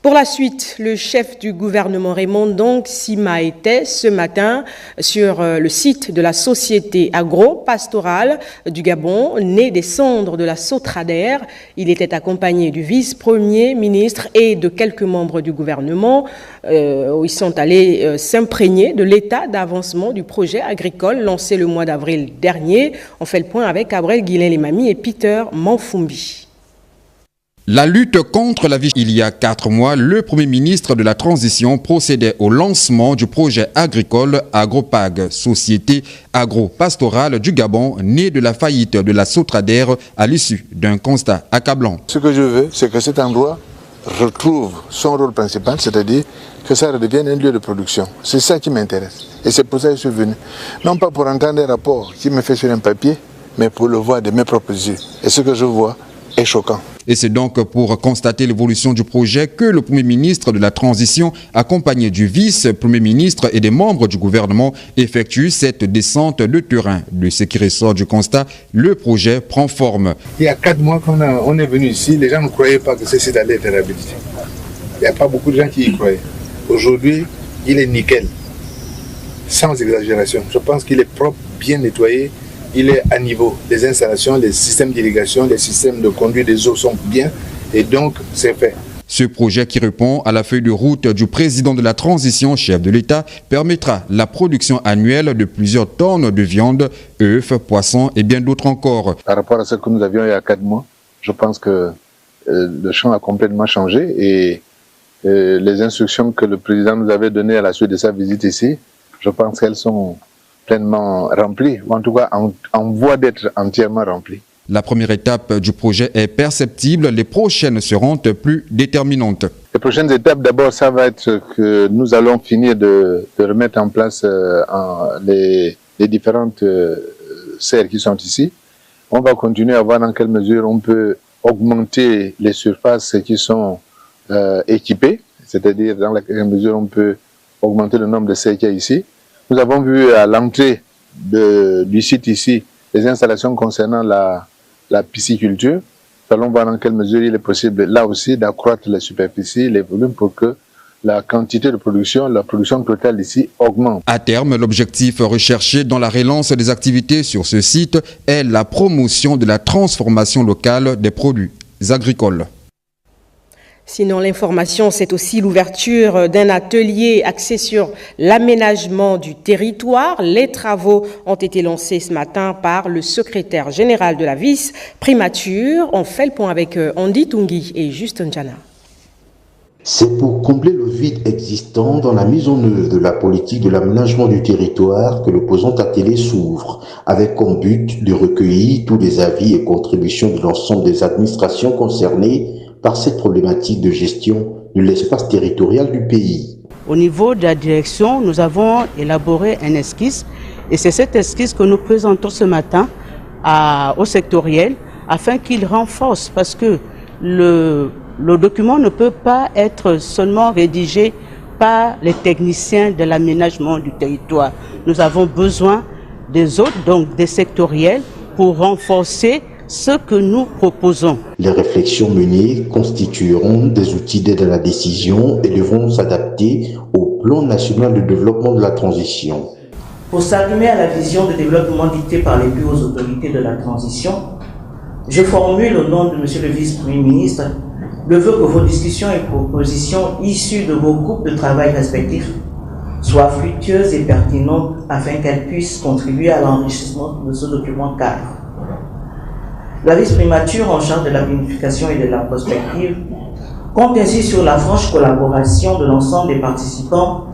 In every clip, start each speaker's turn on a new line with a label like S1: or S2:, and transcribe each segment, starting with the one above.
S1: Pour la suite, le chef du gouvernement Raymond donc Sima était ce matin sur le site de la société agro-pastorale du Gabon, née des cendres de la Sotrader. Il était accompagné du vice-premier ministre et de quelques membres du gouvernement où ils sont allés s'imprégner de l'état d'avancement du projet agricole lancé le mois d'avril dernier. On fait le point avec Abrel Guilin-Lemami et Peter Manfumbi.
S2: La lutte contre la vie. Il y a 4 mois, le Premier ministre de la Transition procédait au lancement du projet agricole Agropag, société agro-pastorale du Gabon, née de la faillite de la Sotrader à l'issue d'un constat accablant.
S3: Ce que je veux, c'est que cet endroit retrouve son rôle principal, c'est-à-dire que ça redevienne un lieu de production. C'est ça qui m'intéresse. Et c'est pour ça que je suis venu. Non pas pour entendre des rapports qui me fait sur un papier, mais pour le voir de mes propres yeux. Et ce que je vois est choquant.
S2: Et c'est donc pour constater l'évolution du projet que le Premier ministre de la Transition, accompagné du vice-premier ministre et des membres du gouvernement, effectue cette descente de terrain. De ce qui ressort du constat, le projet prend forme.
S3: Il y a 4 mois qu'on est venu ici, les gens ne croyaient pas que ce site allait être réhabilité. Il n'y a pas beaucoup de gens qui y croyaient. Aujourd'hui, il est nickel, sans exagération. Je pense qu'il est propre, bien nettoyé. Il est à niveau. Les installations, les systèmes d'irrigation, les systèmes de conduite des eaux sont bien et donc c'est fait.
S2: Ce projet qui répond à la feuille de route du président de la transition, chef de l'État, permettra la production annuelle de plusieurs tonnes de viande, œufs, poissons et bien d'autres encore.
S3: Par rapport à ce que nous avions il y a 4 mois, je pense que le champ a complètement changé et les instructions que le président nous avait données à la suite de sa visite ici, je pense qu'elles sont pleinement rempli, ou en tout cas en voie d'être entièrement rempli.
S2: La première étape du projet est perceptible, les prochaines seront plus déterminantes.
S3: Les prochaines étapes, d'abord, ça va être que nous allons finir de remettre en place les différentes serres qui sont ici. On va continuer à voir dans quelle mesure on peut augmenter les surfaces qui sont équipées, c'est-à-dire dans quelle mesure on peut augmenter le nombre de serres qu'il y a ici. Nous avons vu à l'entrée du site ici les installations concernant la pisciculture. Nous allons voir dans quelle mesure il est possible là aussi d'accroître les superficies, les volumes pour que la quantité de production, la production totale ici augmente.
S2: À terme, l'objectif recherché dans la relance des activités sur ce site est la promotion de la transformation locale des produits agricoles.
S1: Sinon, l'information, c'est aussi l'ouverture d'un atelier axé sur l'aménagement du territoire. Les travaux ont été lancés ce matin par le secrétaire général de la vice-primature. On fait le point avec Andy Tungi et Justin Jana.
S4: C'est pour combler le vide existant dans la mise en œuvre de la politique de l'aménagement du territoire que l'opposant atelier s'ouvre, avec comme but de recueillir tous les avis et contributions de l'ensemble des administrations concernées par cette problématique de gestion de l'espace territorial du pays.
S5: Au niveau de la direction, nous avons élaboré un esquisse et c'est cette esquisse que nous présentons ce matin au sectoriel afin qu'il renforce parce que le document ne peut pas être seulement rédigé par les techniciens de l'aménagement du territoire. Nous avons besoin des autres, donc des sectoriels, pour renforcer ce que nous proposons.
S4: Les réflexions menées constitueront des outils d'aide à la décision et devront s'adapter au plan national de développement de la transition.
S5: Pour s'arrimer à la vision de développement dictée par les plus hautes autorités de la transition, je formule au nom de M. le vice-premier ministre le vœu que vos discussions et propositions issues de vos groupes de travail respectifs soient fructueuses et pertinentes afin qu'elles puissent contribuer à l'enrichissement de ce document cadre. La vice-primature en charge de la planification et de la prospective compte ainsi sur la franche collaboration de l'ensemble des participants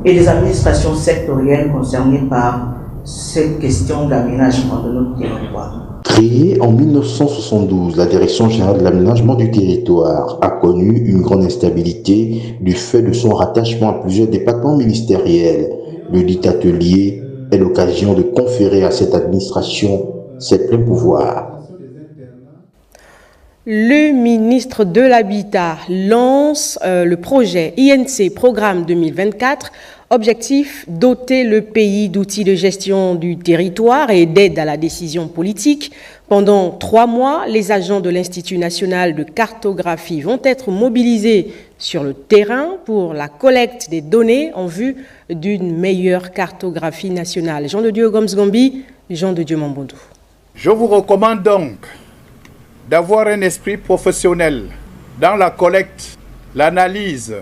S5: et des administrations sectorielles concernées par cette question d'aménagement de notre territoire.
S4: Créée en 1972, la Direction générale de l'aménagement du territoire a connu une grande instabilité du fait de son rattachement à plusieurs départements ministériels. Le dit atelier est l'occasion de conférer à cette administration ses pleins pouvoirs.
S1: Le ministre de l'Habitat lance le projet INC Programme 2024, Objectif, doter le pays d'outils de gestion du territoire et d'aide à la décision politique. Pendant 3 mois, les agents de l'Institut national de cartographie vont être mobilisés sur le terrain pour la collecte des données en vue d'une meilleure cartographie nationale. Jean de Dieu Goms-Gombi, Jean de Dieu Mambondou.
S6: Je vous recommande donc d'avoir un esprit professionnel dans la collecte, l'analyse,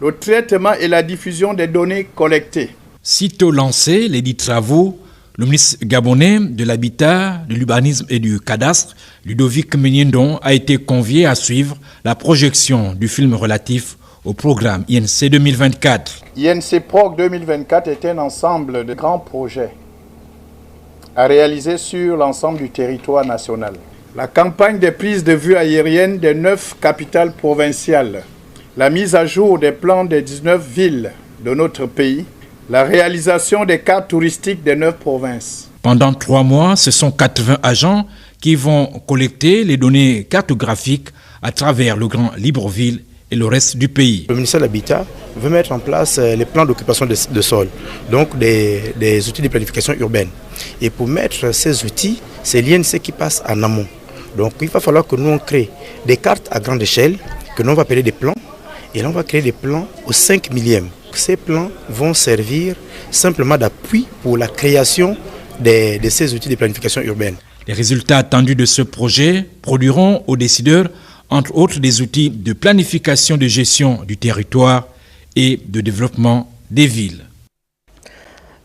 S6: le traitement et la diffusion des données collectées.
S7: Sitôt lancés les 10 travaux, le ministre gabonais de l'Habitat, de l'Urbanisme et du Cadastre, Ludovic Menyendon, a été convié à suivre la projection du film relatif au programme INC 2024.
S6: INC PROG 2024 est un ensemble de grands projets à réaliser sur l'ensemble du territoire national. La campagne des prises de vue aériennes des 9 capitales provinciales, la mise à jour des plans des 19 villes de notre pays, la réalisation des cartes touristiques des 9 provinces.
S7: Pendant 3 mois, ce sont 80 agents qui vont collecter les données cartographiques à travers le Grand Libreville et le reste du pays.
S8: Le ministère de l'Habitat veut mettre en place les plans d'occupation de sol, donc des outils de planification urbaine. Et pour mettre ces outils, c'est l'INC qui passe en amont. Donc il va falloir que nous on crée des cartes à grande échelle, que nous on va appeler des plans, et là on va créer des plans au 5 millième. Ces plans vont servir simplement d'appui pour la création de ces outils de planification urbaine.
S7: Les résultats attendus de ce projet produiront aux décideurs, entre autres, des outils de planification de gestion du territoire et de développement des villes.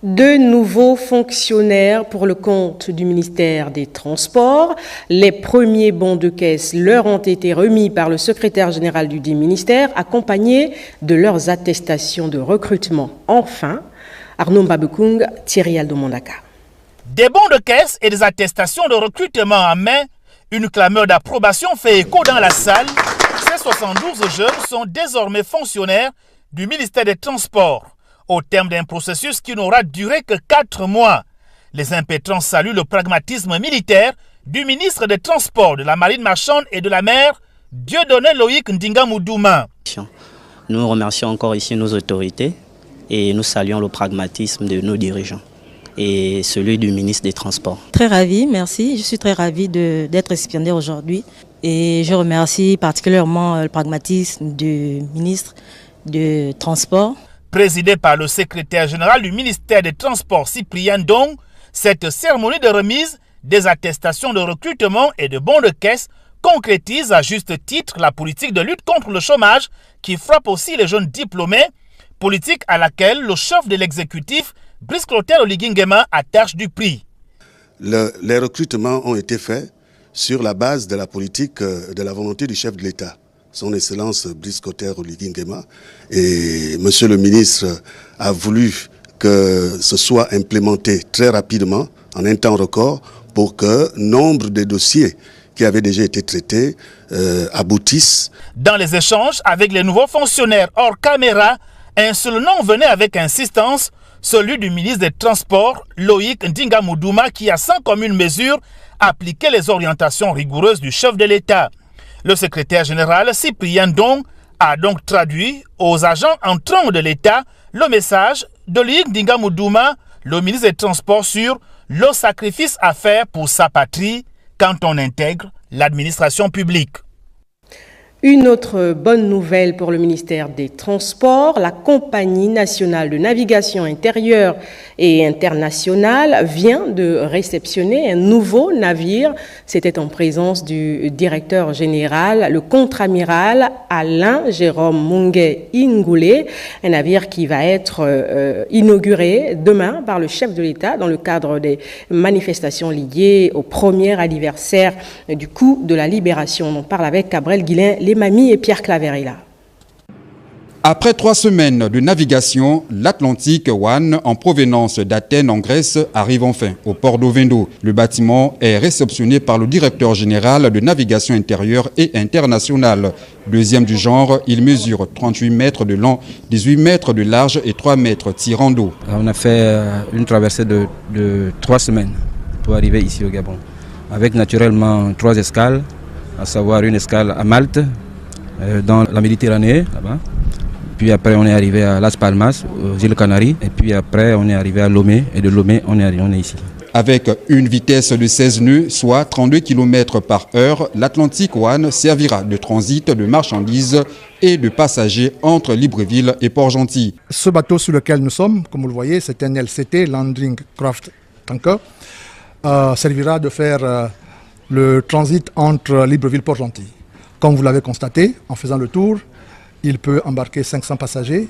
S1: 2 nouveaux fonctionnaires pour le compte du ministère des Transports. Les premiers bons de caisse leur ont été remis par le secrétaire général du dit ministère, accompagnés de leurs attestations de recrutement. Enfin, Arnaud Mbabekung, Thierry Aldo Mondaka.
S9: Des bons de caisse et des attestations de recrutement en main, une clameur d'approbation fait écho dans la salle. Ces 72 jeunes sont désormais fonctionnaires du ministère des Transports, au terme d'un processus qui n'aura duré que 4 mois. Les impétrants saluent le pragmatisme militaire du ministre des Transports, de la Marine marchande et de la mer, Dieudonné Loïc Ndinga Moudouma.
S10: Nous remercions encore ici nos autorités et nous saluons le pragmatisme de nos dirigeants et celui du ministre des Transports.
S11: Très ravi, merci. Je suis très ravi d'être récipiendaire aujourd'hui et je remercie particulièrement le pragmatisme du ministre des Transports.
S9: Présidé par le secrétaire général du ministère des Transports, Cyprien Dong, cette cérémonie de remise des attestations de recrutement et de bons de caisse concrétise à juste titre la politique de lutte contre le chômage qui frappe aussi les jeunes diplômés, politique à laquelle le chef de l'exécutif, Brice Clotaire Oligui Nguema, attache du prix.
S12: Les recrutements ont été faits sur la base de la politique de la volonté du chef de l'État, son Excellence Brice Clotaire Oligui Nguema, et Monsieur le ministre a voulu que ce soit implémenté très rapidement, en un temps record, pour que nombre de dossiers qui avaient déjà été traités aboutissent.
S9: Dans les échanges avec les nouveaux fonctionnaires hors caméra, un seul nom venait avec insistance, celui du ministre des Transports, Loïc Ndinga Moudouma, qui a sans commune mesure appliqué les orientations rigoureuses du chef de l'État. Le secrétaire général Cyprien Dong a donc traduit aux agents entrants de l'État le message de Loïc Ndinga Moudouma, le ministre des Transports, sur le sacrifice à faire pour sa patrie quand on intègre l'administration publique.
S1: Une autre bonne nouvelle pour le ministère des Transports, la Compagnie nationale de navigation intérieure et internationale vient de réceptionner un nouveau navire. C'était en présence du directeur général, le contre-amiral Alain Jérôme Mungué Ingoulé, un navire qui va être inauguré demain par le chef de l'État dans le cadre des manifestations liées au premier anniversaire du coup de la libération. On parle avec Cabrel Guillain, les Mamies et Pierre Claverilla.
S2: Après 3 semaines de navigation, l'Atlantique One en provenance d'Athènes en Grèce arrive enfin au port d'Ovendo. Le bâtiment est réceptionné par le directeur général de navigation intérieure et internationale. Deuxième du genre, il mesure 38 mètres de long, 18 mètres de large et 3 mètres tirant d'eau.
S13: On a fait une traversée de 3 semaines pour arriver ici au Gabon, avec naturellement 3 escales, à savoir une escale à Malte, dans la Méditerranée, là-bas. puis après on est arrivé à Las Palmas, aux îles Canaries, et puis après on est arrivé à Lomé, et de Lomé on est ici.
S2: Avec une vitesse de 16 nœuds, soit 32 km par heure, l'Atlantic One servira de transit de marchandises et de passagers entre Libreville et Port-Gentil.
S14: Ce bateau sur lequel nous sommes, comme vous le voyez, c'est un LCT, Landing Craft Tanker, servira de faire le transit entre Libreville et Port-Gentil. Comme vous l'avez constaté, en faisant le tour, il peut embarquer 500 passagers,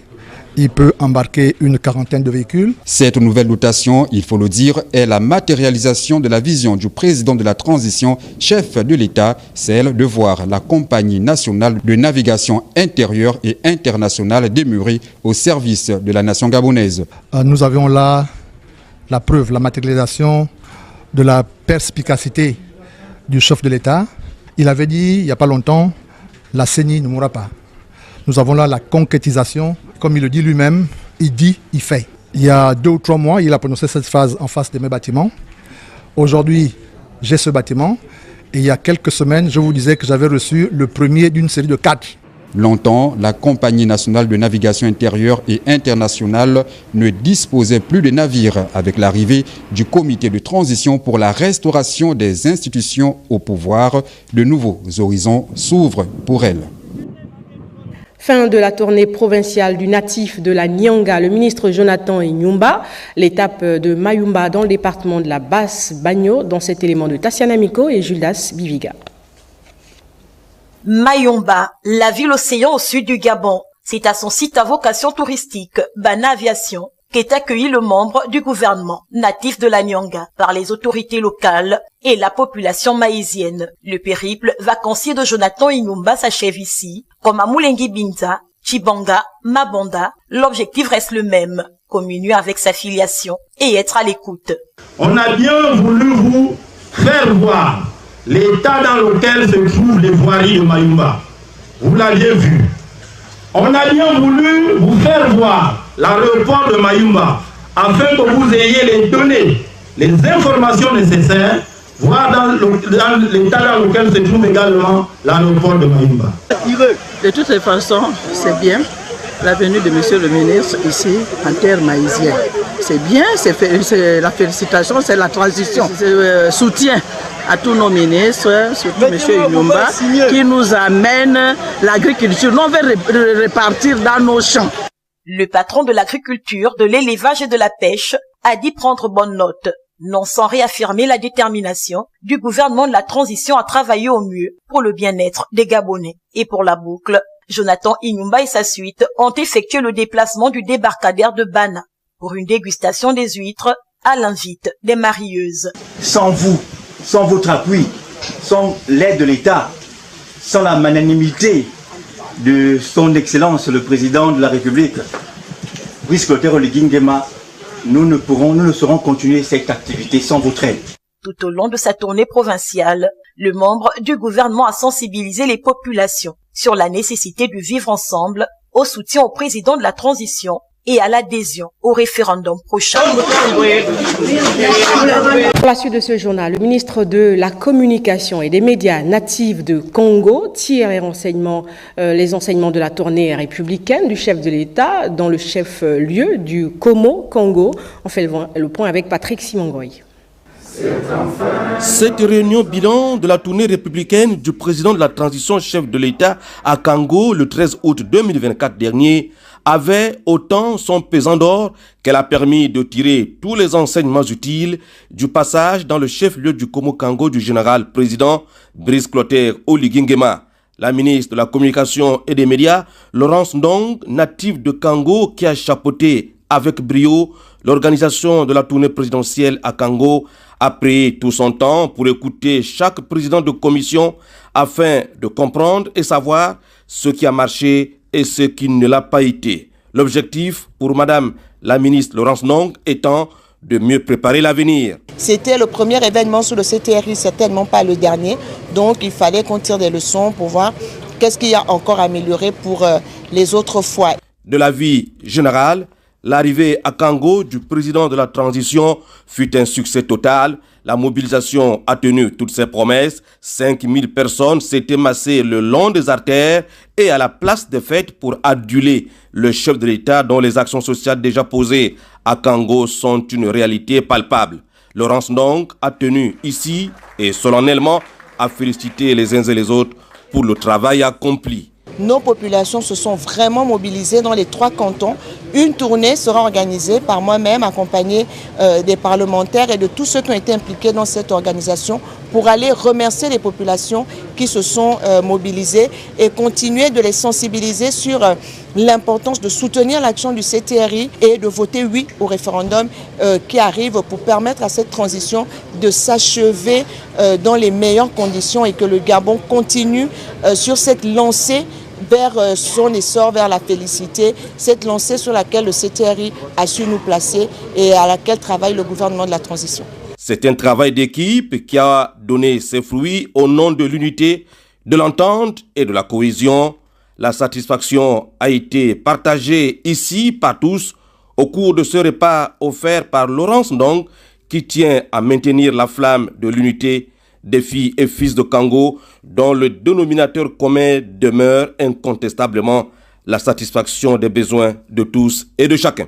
S14: il peut embarquer une quarantaine de véhicules.
S2: Cette nouvelle dotation, il faut le dire, est la matérialisation de la vision du président de la transition, chef de l'État, celle de voir la compagnie nationale de navigation intérieure et internationale demeurer au service de la nation gabonaise.
S14: Nous avions là la preuve, la matérialisation de la perspicacité du chef de l'État. Il avait dit il n'y a pas longtemps, la CENI ne mourra pas. Nous avons là la concrétisation, comme il le dit lui-même, il dit, il fait. Il y a 2 ou 3 mois, il a prononcé cette phrase en face de mes bâtiments. Aujourd'hui, j'ai ce bâtiment et il y a quelques semaines, je vous disais que j'avais reçu le premier d'une série de 4.
S2: Longtemps, la Compagnie nationale de navigation intérieure et internationale ne disposait plus de navires. Avec l'arrivée du comité de transition pour la restauration des institutions au pouvoir, de nouveaux horizons s'ouvrent pour elle.
S1: Fin de la tournée provinciale du natif de la Nyanga, le ministre Jonathan Inyumba. L'étape de Mayumba dans le département de la Basse-Bagno, dans cet élément de Tassiana Miko et Judas Biviga.
S15: Mayumba, la ville-océan au sud du Gabon. C'est à son site à vocation touristique, Bana Aviation, qu'est accueilli le membre du gouvernement natif de la Nyanga par les autorités locales et la population maïsienne. Le périple vacancier de Jonathan Inyumba s'achève ici, comme à Moulengi Binza, Chibanga, Mabonda. L'objectif reste le même, communier avec sa filiation et être à l'écoute.
S16: On a bien voulu vous faire voir l'état dans lequel se trouvent les voiries de Mayumba. Vous l'aviez vu. On a bien voulu vous faire voir l'aéroport de Mayumba afin que vous ayez les données, les informations nécessaires, voir dans l'état dans lequel se trouve également l'aéroport de Mayumba.
S17: De toutes les façons, c'est bien la venue de monsieur le ministre ici en terre maïsienne. C'est bien, c'est la félicitation, c'est la transition, c'est le soutien à tous nos ministres, surtout M. Inyumba, qui nous amène l'agriculture. Nous, on va repartir dans nos champs.
S15: Le patron de l'agriculture, de l'élevage et de la pêche a dit prendre bonne note, non sans réaffirmer la détermination du gouvernement de la transition à travailler au mieux pour le bien-être des Gabonais. Et pour la boucle, Jonathan Inyumba et sa suite ont effectué le déplacement du débarcadère de Bana pour une dégustation des huîtres à l'invite des marieuses.
S18: Sans vous, sans votre appui, sans l'aide de l'État, sans la magnanimité de son Excellence le Président de la République, Brice Clotaire Oligui Nguema, nous ne saurons continuer cette activité sans votre aide.
S15: Tout au long de sa tournée provinciale, le membre du gouvernement a sensibilisé les populations sur la nécessité de vivre ensemble, au soutien au président de la transition et à l'adhésion au référendum prochain.
S1: Pour la suite de ce journal, le ministre de la Communication et des médias natifs de Congo tire les enseignements de la tournée républicaine du chef de l'État dans le chef-lieu du Congo. On fait le point avec Patrick Simongoy.
S19: Cette réunion bilan de la tournée républicaine du président de la transition chef de l'État à Kango le 13 août 2024 dernier avait autant son pesant d'or qu'elle a permis de tirer tous les enseignements utiles du passage dans le chef-lieu du Congo du général président Brice Clotaire Oligui Nguema. La ministre de la Communication et des médias, Laurence Ndong, native de Kango, qui a chapeauté avec brio l'organisation de la tournée présidentielle à Kango, a pris tout son temps pour écouter chaque président de commission afin de comprendre et savoir ce qui a marché et ce qui ne l'a pas été. L'objectif pour Madame la ministre Laurence Ndong étant de mieux préparer l'avenir.
S20: C'était le premier événement sur le CTRI, certainement pas le dernier. Donc il fallait qu'on tire des leçons pour voir qu'est-ce qu'il y a encore à améliorer pour les autres fois.
S19: De l'avis général, L'arrivée à Kango du président de la transition fut un succès total. La mobilisation a tenu toutes ses promesses. 5000 personnes s'étaient massées le long des artères et à la place des fêtes pour aduler le chef de l'État dont les actions sociales déjà posées à Kango sont une réalité palpable. Laurence Ndong a tenu ici et solennellement à féliciter les uns et les autres pour le travail accompli.
S20: Nos populations se sont vraiment mobilisées dans les 3 cantons. Une tournée sera organisée par moi-même, accompagnée des parlementaires et de tous ceux qui ont été impliqués dans cette organisation pour aller remercier les populations qui se sont mobilisées et continuer de les sensibiliser sur l'importance de soutenir l'action du CTRI et de voter oui au référendum qui arrive pour permettre à cette transition de s'achever dans les meilleures conditions et que le Gabon continue sur cette lancée vers son essor, vers la félicité, cette lancée sur laquelle le CTRI a su nous placer et à laquelle travaille le gouvernement de la transition.
S19: C'est un travail d'équipe qui a donné ses fruits au nom de l'unité, de l'entente et de la cohésion. La satisfaction a été partagée ici par tous au cours de ce repas offert par Laurence Ndong qui tient à maintenir la flamme de l'unité des filles et fils de Kango, dont le dénominateur commun demeure incontestablement la satisfaction des besoins de tous et de chacun.